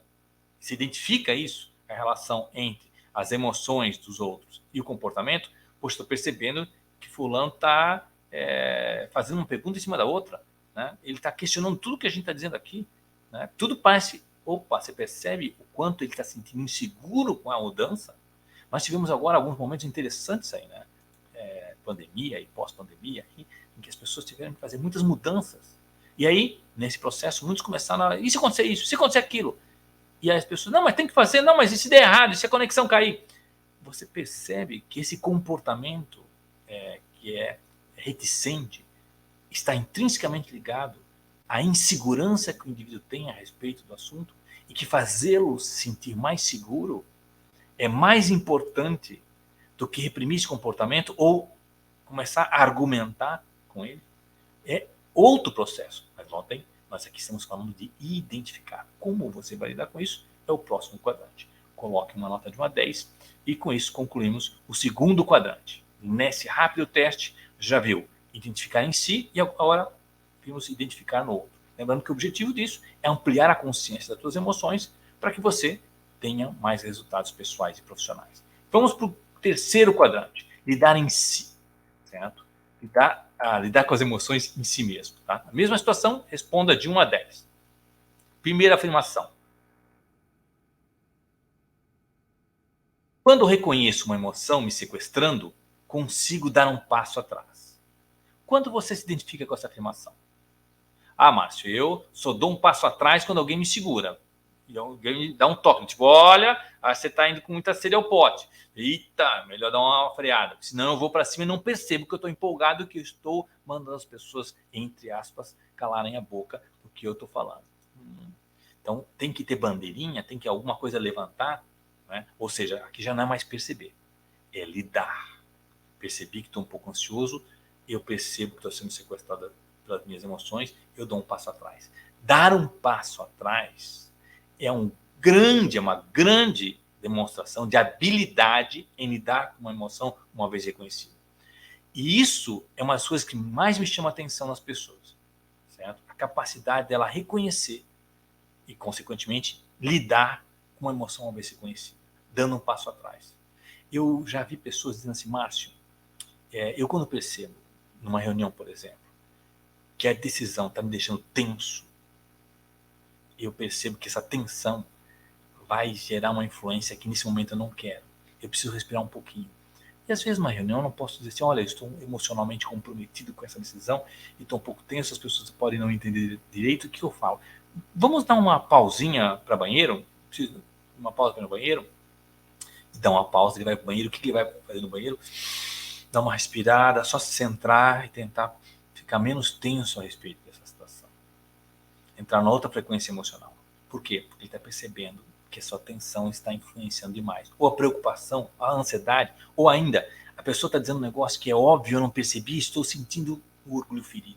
se identifica isso, a relação entre as emoções dos outros e o comportamento, pois estou percebendo que fulano está fazendo uma pergunta em cima da outra. Né? Ele está questionando tudo que a gente está dizendo aqui. Né? Tudo parece... Opa, você percebe o quanto ele está se sentindo inseguro com a mudança? Nós tivemos agora alguns momentos interessantes aí, né? Pandemia e pós-pandemia, em que as pessoas tiveram que fazer muitas mudanças. E aí, nesse processo, muitos começaram a... E se acontecer isso? Se acontecer aquilo? E aí as pessoas... Não, mas tem que fazer. Não, mas e se der errado? E se a conexão cair? Você percebe que esse comportamento que é reticente está intrinsecamente ligado à insegurança que o indivíduo tem a respeito do assunto e que fazê-lo se sentir mais seguro é mais importante do que reprimir esse comportamento ou começar a argumentar com ele. É outro processo. Mas notem, nós aqui estamos falando de identificar. Como você vai lidar com isso é o próximo quadrante. Coloque uma nota de 1 a 10 e com isso concluímos o segundo quadrante. Nesse rápido teste, já viu identificar em si e agora vimos identificar no outro. Lembrando que o objetivo disso é ampliar a consciência das suas emoções para que você tenha mais resultados pessoais e profissionais. Vamos para o terceiro quadrante, lidar em si, certo? Lidar com as emoções em si mesmo. Tá? A mesma situação, responda de 1 a 10. Primeira afirmação. Quando reconheço uma emoção me sequestrando, consigo dar um passo atrás. Quando você se identifica com essa afirmação? Ah, Márcio, eu só dou um passo atrás quando alguém me segura. E alguém me dá um toque, tipo, olha, você está indo com muita sede ao pote. Eita, melhor dar uma freada, senão eu vou para cima e não percebo que eu estou empolgado, que eu estou mandando as pessoas, entre aspas, calarem a boca do que eu estou falando. Então, tem que ter bandeirinha, tem que alguma coisa levantar, né? Ou seja, aqui já não é mais perceber, é lidar. Percebi que estou um pouco ansioso, eu percebo que estou sendo sequestrado pelas minhas emoções, eu dou um passo atrás. Dar um passo atrás é uma grande demonstração de habilidade em lidar com uma emoção uma vez reconhecida. E isso é uma das coisas que mais me chama a atenção nas pessoas, certo? A capacidade dela reconhecer e, consequentemente, lidar com uma emoção uma vez reconhecida, dando um passo atrás. Eu já vi pessoas dizendo assim, Márcio, eu quando percebo, numa reunião, por exemplo, que a decisão está me deixando tenso, eu percebo que essa tensão vai gerar uma influência que nesse momento eu não quero. Eu preciso respirar um pouquinho. E às vezes numa reunião eu não posso dizer assim, olha, eu estou emocionalmente comprometido com essa decisão e estou um pouco tenso, as pessoas podem não entender direito o que eu falo. Vamos dar uma pausinha para banheiro? Uma pausa para ir no banheiro? Dá uma pausa, ele vai para o banheiro, o que ele vai fazer no banheiro? Dá uma respirada, só se centrar e tentar ficar menos tenso a respeito dessa situação. Entrar na outra frequência emocional. Por quê? Porque ele está percebendo que a sua tensão está influenciando demais. Ou a preocupação, a ansiedade, ou ainda, a pessoa está dizendo um negócio que é óbvio, eu não percebi, estou sentindo o orgulho ferido.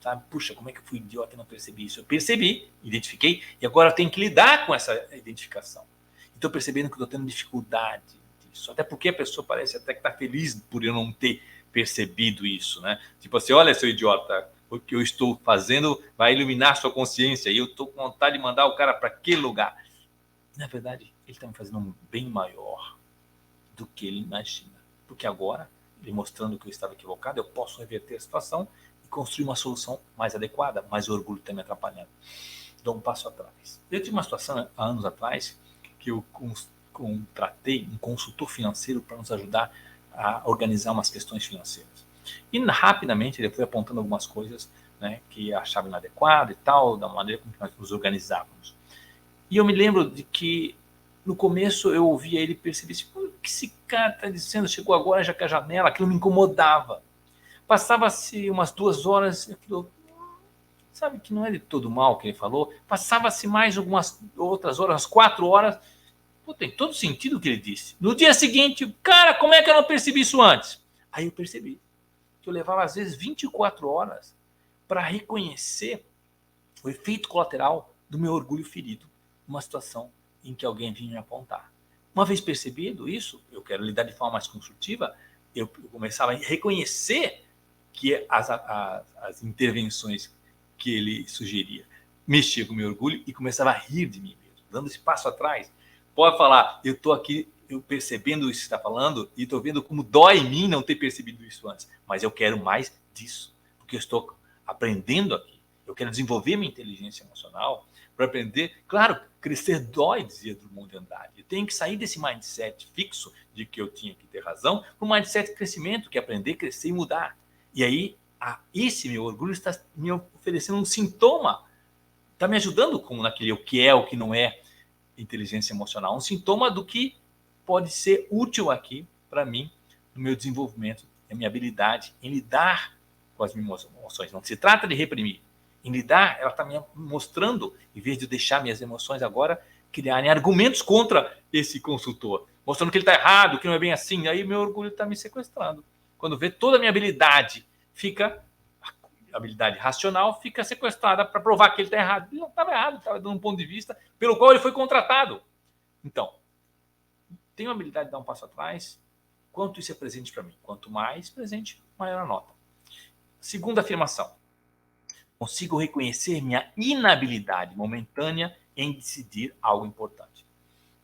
Sabe? Puxa, como é que eu fui idiota e não percebi isso? Eu percebi, identifiquei, e agora eu tenho que lidar com essa identificação. Estou percebendo que estou tendo dificuldade disso. Até porque a pessoa parece até que está feliz por eu não ter percebido isso, né? Tipo assim, olha, seu idiota, o que eu estou fazendo vai iluminar sua consciência e eu estou com vontade de mandar o cara para aquele lugar. Na verdade, ele está me fazendo um bem maior do que ele imagina. Porque agora, ele mostrando que eu estava equivocado, eu posso reverter a situação e construir uma solução mais adequada, mas o orgulho está me atrapalhando. Dou um passo atrás. Eu tive uma situação há anos atrás que eu contratei um consultor financeiro para nos ajudar a organizar umas questões financeiras. E rapidamente ele foi apontando algumas coisas, né, que achava inadequado e tal, da maneira como nós nos organizávamos. E eu me lembro de que no começo eu ouvia ele e percebi assim, o que esse cara está dizendo? Chegou agora já com a janela, aquilo me incomodava. Passava-se umas 2 horas, aquilo, sabe que não é de todo mal que ele falou, passava-se mais algumas outras horas, umas 4 horas, pô, tem todo sentido o que ele disse. No dia seguinte, cara, como é que eu não percebi isso antes? Aí eu percebi que eu levava às vezes 24 horas para reconhecer o efeito colateral do meu orgulho ferido numa situação em que alguém vinha me apontar. Uma vez percebido isso, eu quero lidar de forma mais construtiva, eu começava a reconhecer que as intervenções que ele sugeria mexia com o meu orgulho e começava a rir de mim mesmo, dando esse passo atrás. Pode falar, eu estou aqui, eu percebendo isso que você está falando e estou vendo como dói em mim não ter percebido isso antes, mas eu quero mais disso, porque eu estou aprendendo aqui. Eu quero desenvolver minha inteligência emocional para aprender. Claro, crescer dói, dizia Drummond de Andrade. Eu tenho que sair desse mindset fixo de que eu tinha que ter razão para um mindset de crescimento, que é aprender, crescer e mudar. E aí, esse meu orgulho está me oferecendo um sintoma, está me ajudando como naquele o que é, o que não é inteligência emocional, um sintoma do que pode ser útil aqui para mim, no meu desenvolvimento, a minha habilidade em lidar com as minhas emoções. Não se trata de reprimir. Em lidar, ela está me mostrando, em vez de deixar minhas emoções agora criarem argumentos contra esse consultor, mostrando que ele está errado, que não é bem assim. Aí meu orgulho está me sequestrando. Quando vê toda a minha habilidade fica, a habilidade racional fica sequestrada para provar que ele está errado. Ele não estava errado, estava dando um ponto de vista pelo qual ele foi contratado. Então, tenho a habilidade de dar um passo atrás. Quanto isso é presente para mim? Quanto mais presente, maior a nota. Segunda afirmação. Consigo reconhecer minha inabilidade momentânea em decidir algo importante.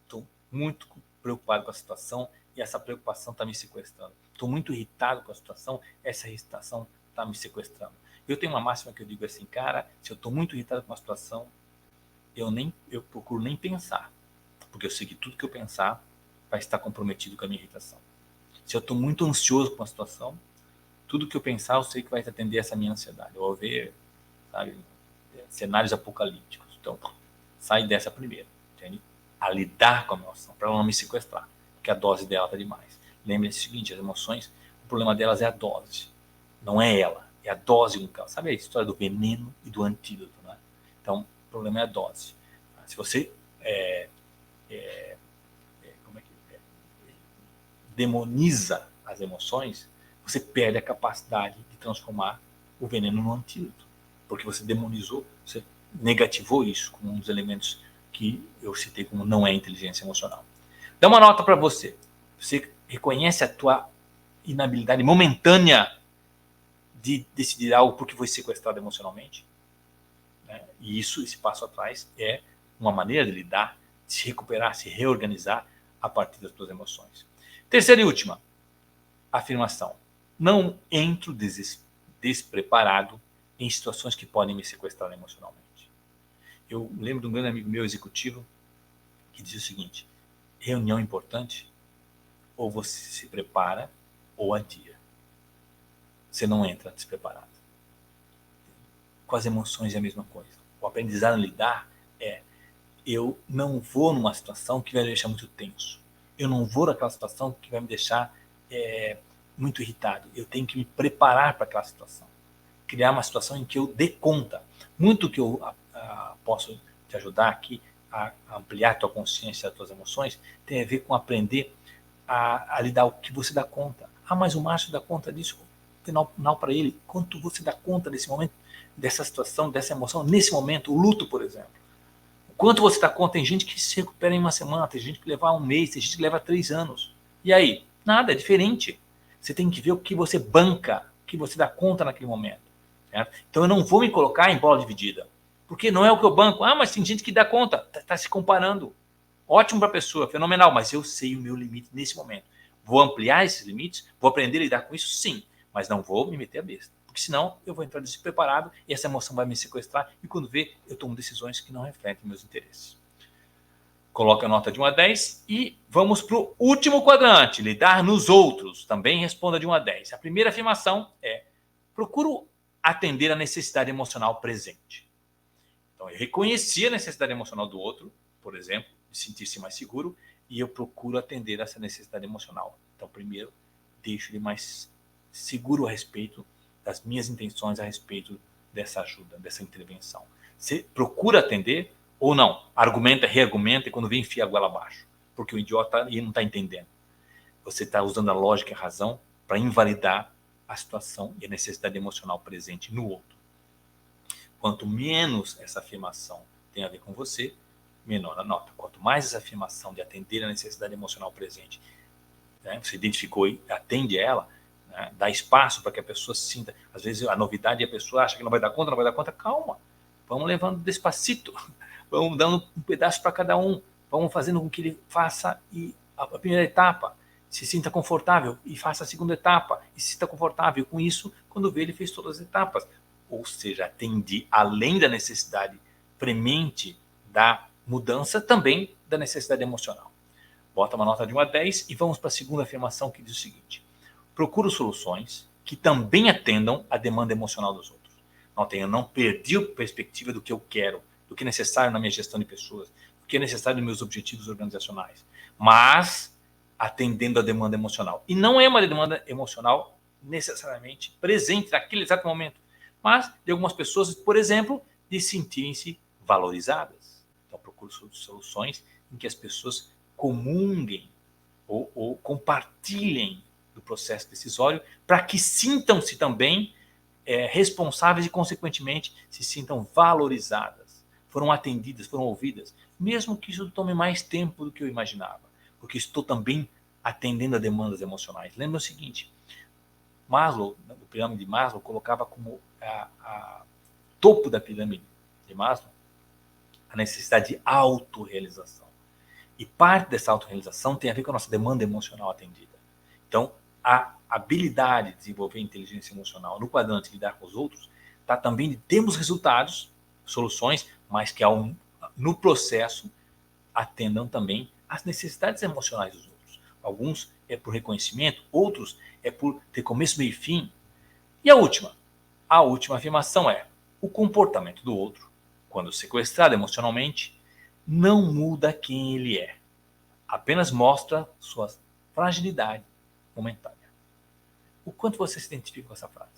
Estou muito preocupado com a situação e essa preocupação está me sequestrando. Estou muito irritado com a situação, essa irritação está me sequestrando. Eu tenho uma máxima que eu digo assim, cara, se eu estou muito irritado com a situação, eu procuro nem pensar, porque eu sei que tudo que eu pensar vai estar comprometido com a minha irritação. Se eu estou muito ansioso com a situação, tudo que eu pensar, eu sei que vai atender essa minha ansiedade. Eu vou ver, sabe, cenários apocalípticos. Então, sai dessa primeiro, entende? A lidar com a emoção, para ela não me sequestrar, porque a dose dela está demais. Lembre-se o seguinte, as emoções, o problema delas é a dose, não é ela, é a dose com que ela. Sabe a história do veneno e do antídoto, né? Então, o problema é a dose. Se você demoniza as emoções, você perde a capacidade de transformar o veneno no antídoto, porque você demonizou, você negativou isso como um dos elementos que eu citei como não é inteligência emocional. Dá uma nota para você. Você reconhece a tua inabilidade momentânea de decidir algo porque foi sequestrado emocionalmente? Né? E isso, esse passo atrás, é uma maneira de lidar, de se recuperar, se reorganizar a partir das tuas emoções. Terceira e última afirmação. Não entro despreparado em situações que podem me sequestrar emocionalmente. Eu lembro de um grande amigo meu executivo que dizia o seguinte: reunião importante, ou você se prepara ou adia. Você não entra despreparado. Com as emoções é a mesma coisa. O aprendizado a lidar é: eu não vou numa situação que vai me deixar muito tenso. Eu não vou naquela situação que vai me deixar muito irritado. Eu tenho que me preparar para aquela situação. Criar uma situação em que eu dê conta. Muito que eu posso te ajudar aqui a ampliar a tua consciência das tuas emoções tem a ver com aprender a lidar o que você dá conta. Mas o Márcio dá conta disso. Final para ele. Quanto você dá conta desse momento, dessa situação, dessa emoção, nesse momento, o luto, por exemplo. Quanto você dá conta? Tem gente que se recupera em uma semana, tem gente que leva um mês, tem gente que leva 3 anos. E aí? Nada, é diferente. Você tem que ver o que você banca, o que você dá conta naquele momento. Certo? Então eu não vou me colocar em bola dividida, porque não é o que eu banco. Mas tem gente que dá conta, tá se comparando. Ótimo para a pessoa, fenomenal, mas eu sei o meu limite nesse momento. Vou ampliar esses limites, vou aprender a lidar com isso, sim, mas não vou me meter a besta. Porque senão eu vou entrar despreparado e essa emoção vai me sequestrar e quando vê, eu tomo decisões que não refletem meus interesses. Coloca a nota de 1 a 10 e vamos para o último quadrante, lidar nos outros. Também responda de 1 a 10. A primeira afirmação é: procuro atender a necessidade emocional presente. Então, eu reconheci a necessidade emocional do outro, por exemplo, de sentir-se mais seguro, e eu procuro atender essa necessidade emocional. Então, primeiro, deixo ele mais seguro a respeito das minhas intenções a respeito dessa ajuda, dessa intervenção. Você procura atender ou não? Argumenta, reargumenta e quando vem enfia a goela abaixo. Porque o idiota não está entendendo. Você está usando a lógica e a razão para invalidar a situação e a necessidade emocional presente no outro. Quanto menos essa afirmação tem a ver com você, menor a nota. Quanto mais essa afirmação de atender a necessidade emocional presente, né, você identificou e atende ela, né, dá espaço para que a pessoa se sinta. Às vezes a novidade a pessoa acha que não vai dar conta, não vai dar conta. Calma, vamos levando despacito, vamos dando um pedaço para cada um, vamos fazendo com que ele faça a primeira etapa, se sinta confortável e faça a segunda etapa e se sinta confortável com isso. Quando vê, ele fez todas as etapas, ou seja, atende além da necessidade premente da mudança, também da necessidade emocional. Bota uma nota de 1 a 10 e vamos para a segunda afirmação, que diz o seguinte: procuro soluções que também atendam a demanda emocional dos outros. Notem, eu não perdi a perspectiva do que eu quero, do que é necessário na minha gestão de pessoas, do que é necessário nos meus objetivos organizacionais, mas atendendo a demanda emocional. E não é uma demanda emocional necessariamente presente naquele exato momento, mas de algumas pessoas, por exemplo, de sentirem-se valorizadas. Então, procuro soluções em que as pessoas comunguem ou compartilhem do processo decisório para que sintam-se também responsáveis e, consequentemente, se sintam valorizadas, foram atendidas, foram ouvidas, mesmo que isso tome mais tempo do que eu imaginava, porque estou também atendendo a demandas emocionais. Lembra o seguinte, Maslow, o pirâmide de Maslow, colocava como topo da pirâmide de Maslow a necessidade de autorrealização. E parte dessa autorrealização tem a ver com a nossa demanda emocional atendida. Então, a habilidade de desenvolver inteligência emocional no quadrante de lidar com os outros está também de termos resultados, soluções, mas que no processo atendam também às necessidades emocionais dos outros. Alguns é por reconhecimento, outros é por ter começo, meio e fim. E a última afirmação é: o comportamento do outro, quando sequestrado emocionalmente, não muda quem ele é, apenas mostra sua fragilidade momentânea. O quanto você se identifica com essa frase?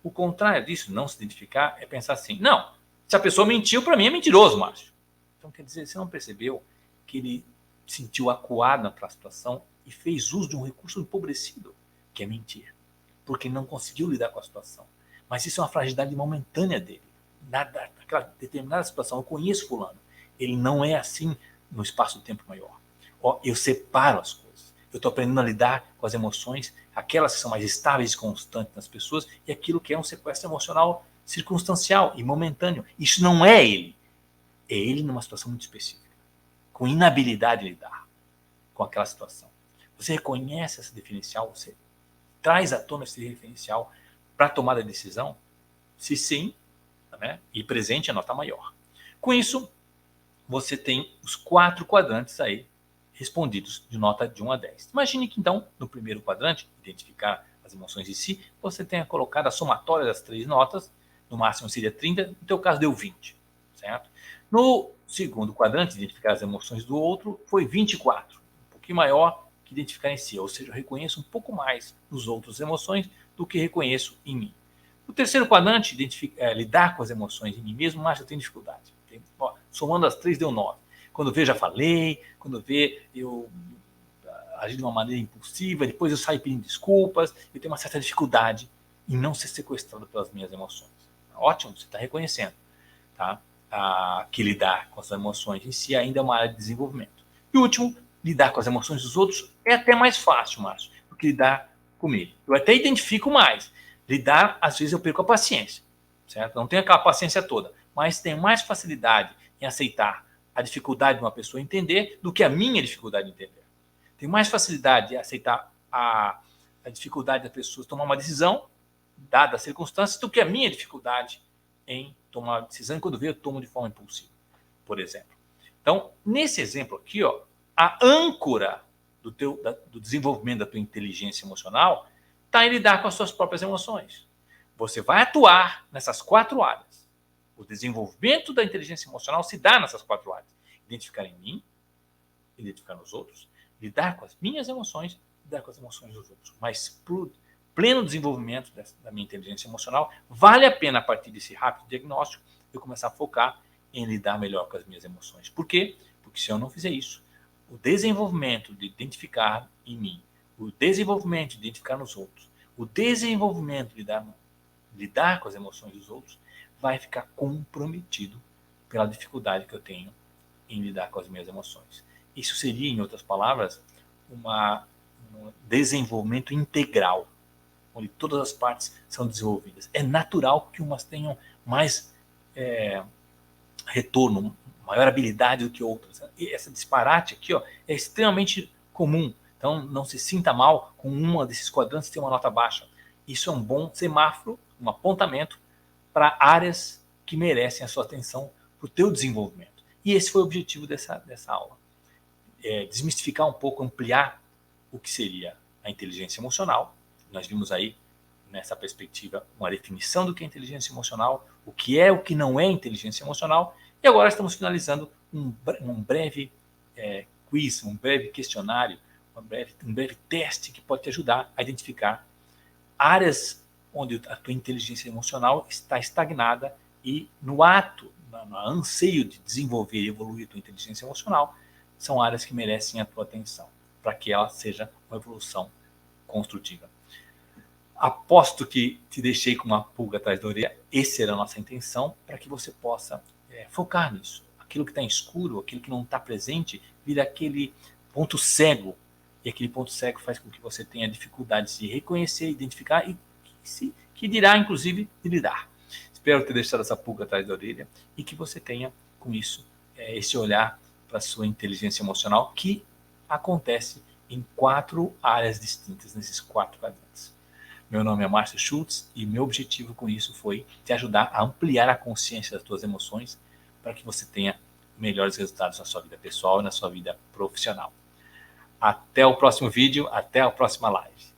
O contrário disso, não se identificar, é pensar assim: não, se a pessoa mentiu, para mim é mentiroso, Márcio. Então, quer dizer, você não percebeu que ele sentiu acuado naquela situação e fez uso de um recurso empobrecido, que é mentir, porque não conseguiu lidar com a situação. Mas isso é uma fragilidade momentânea dele. Naquela determinada situação, eu conheço fulano, ele não é assim no espaço-tempo maior. Eu separo as coisas. Eu estou aprendendo a lidar com as emoções, aquelas que são mais estáveis e constantes nas pessoas, e aquilo que é um sequestro emocional circunstancial e momentâneo. Isso não é ele. É ele numa situação muito específica, com inabilidade de lidar com aquela situação. Você reconhece esse diferencial? Você traz à tona esse diferencial para a tomada de decisão? Se sim, né, e presente, a nota maior. Com isso, você tem os 4 quadrantes aí respondidos de nota de 1 a 10. Imagine que, então, no primeiro quadrante, identificar as emoções em si, você tenha colocado a somatória das 3 notas, no máximo seria 30, no teu caso deu 20, certo? No segundo quadrante, identificar as emoções do outro, foi 24, um pouquinho maior que identificar em si, ou seja, eu reconheço um pouco mais nos outros emoções do que reconheço em mim. No terceiro quadrante, lidar com as emoções em mim mesmo, mas eu tenho dificuldade. Somando as 3 deu 9. Quando vê, já falei. Quando vê, eu agi de uma maneira impulsiva. Depois eu saio pedindo desculpas. Eu tenho uma certa dificuldade em não ser sequestrado pelas minhas emoções. Ótimo, você está reconhecendo. Tá? Que lidar com as emoções em si ainda é uma área de desenvolvimento. E o último, lidar com as emoções dos outros é até mais fácil, Márcio, do que lidar comigo. Eu até identifico mais. Lidar, às vezes eu perco a paciência, certo? Não tenho aquela paciência toda, mas tenho mais facilidade em aceitar a dificuldade de uma pessoa entender do que a minha dificuldade de entender. Tenho mais facilidade em aceitar a dificuldade das pessoas tomar uma decisão, dadas as circunstâncias, do que a minha dificuldade em tomar uma decisão, e quando veio eu tomo de forma impulsiva, por exemplo. Então, nesse exemplo aqui, ó, a âncora do desenvolvimento da tua inteligência emocional está em lidar com as suas próprias emoções. Você vai atuar nessas 4 áreas. O desenvolvimento da inteligência emocional se dá nessas 4 áreas. Identificar em mim, identificar nos outros, lidar com as minhas emoções, lidar com as emoções dos outros. Mas para o pleno desenvolvimento da minha inteligência emocional, vale a pena, a partir desse rápido diagnóstico, eu começar a focar em lidar melhor com as minhas emoções. Por quê? Porque se eu não fizer isso, o desenvolvimento de identificar em mim, o desenvolvimento de identificar nos outros, o desenvolvimento de lidar com as emoções dos outros, vai ficar comprometido pela dificuldade que eu tenho em lidar com as minhas emoções. Isso seria, em outras palavras, um desenvolvimento integral, onde todas as partes são desenvolvidas. É natural que umas tenham mais retorno, maior habilidade do que outras. E essa disparate aqui, ó, é extremamente comum. Então, não se sinta mal com uma desses quadrantes ter uma nota baixa. Isso é um bom semáforo, um apontamento para áreas que merecem a sua atenção para o teu desenvolvimento. E esse foi o objetivo dessa aula. Desmistificar um pouco, ampliar o que seria a inteligência emocional. Nós vimos aí, nessa perspectiva, uma definição do que é inteligência emocional, o que não é inteligência emocional, e agora estamos finalizando um breve quiz, um breve questionário, um breve teste que pode te ajudar a identificar áreas onde a tua inteligência emocional está estagnada e no anseio de desenvolver e evoluir a tua inteligência emocional, são áreas que merecem a tua atenção, para que ela seja uma evolução construtiva. Aposto que te deixei com uma pulga atrás da orelha. Essa era a nossa intenção, para que você possa focar nisso. Aquilo que está escuro, aquilo que não está presente, vira aquele ponto cego. E aquele ponto cego faz com que você tenha dificuldades de reconhecer, identificar e que dirá, inclusive, de lidar. Espero ter deixado essa pulga atrás da orelha e que você tenha, com isso, esse olhar para a sua inteligência emocional, que acontece em 4 áreas distintas, nesses 4 quadrantes. Meu nome é Márcio Schultz e meu objetivo com isso foi te ajudar a ampliar a consciência das tuas emoções para que você tenha melhores resultados na sua vida pessoal e na sua vida profissional. Até o próximo vídeo, até a próxima live.